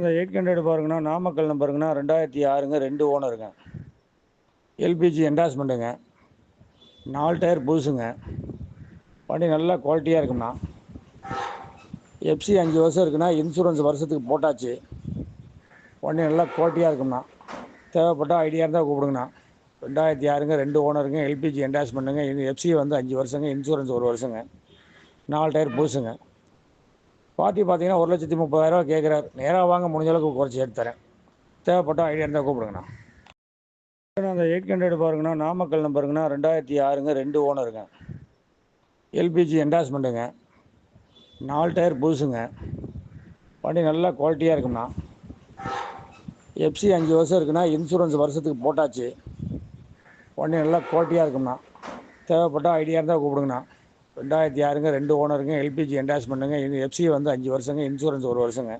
அந்த 800 பாருங்கண்ணா, Namakkal நம்பருங்கண்ணா, 2006ங்க, 2 ஓனருங்க. LPG என்டாஸ்மெண்ட்டுங்க. 4 tyre புதுசுங்க. வண்டி நல்லா குவாலிட்டியாக இருக்குண்ணா. எஃப்சி 5 வருஷம் இருக்குண்ணா. இன்சூரன்ஸ் வருஷத்துக்கு போட்டாச்சு. வண்டி நல்லா குவாலிட்டியாக இருக்குண்ணா. தேவைப்பட்ட ஐடியா இருந்தால் கூப்பிடுங்கண்ணா. 2006ங்க, 2 ஓனருங்க. எல்பிஜி என்டாஸ்மெண்ட்டுங்க. இது எஃப்சி வந்து 5 வருஷங்க. இன்சூரன்ஸ் 1 வருஷங்க. 4 டயர் புதுசுங்க. பார்த்தீங்கன்னா 1,30,000 கேட்குறாரு. நேராக வாங்க, முடிஞ்ச அளவுக்கு குறைச்சி எடுத்து தரேன். தேவைப்பட்ட ஐடியா இருந்தால் கூப்பிடுங்கண்ணா. அந்த 800 பாருங்கண்ணா, நாமக்கல் நம்பருங்கண்ணா, 2006ங்க, 2 ஓனருங்க. எல்பிஜி என்டாஸ்மெண்ட்டுங்க. 4 டயர் புதுசுங்க. வண்டி நல்லா குவாலிட்டியாக இருக்குண்ணா. எஃப்சி 5 வருஷம் இருக்குண்ணா. இன்சூரன்ஸ் வருஷத்துக்கு போட்டாச்சு. வண்டி நல்லா குவாலிட்டியாக இருக்குண்ணா. தேவைப்பட்ட ஐடியா இருந்தால் கூப்பிடுங்கண்ணா. 2006ங்க, 2 ஓனருங்க. எல்பிஜி என்டாஸ்மெண்ட்டுங்க. இது எஃப்சி வந்து 5 வருஷங்க. இன்சூரன்ஸ் 1 வருஷங்க.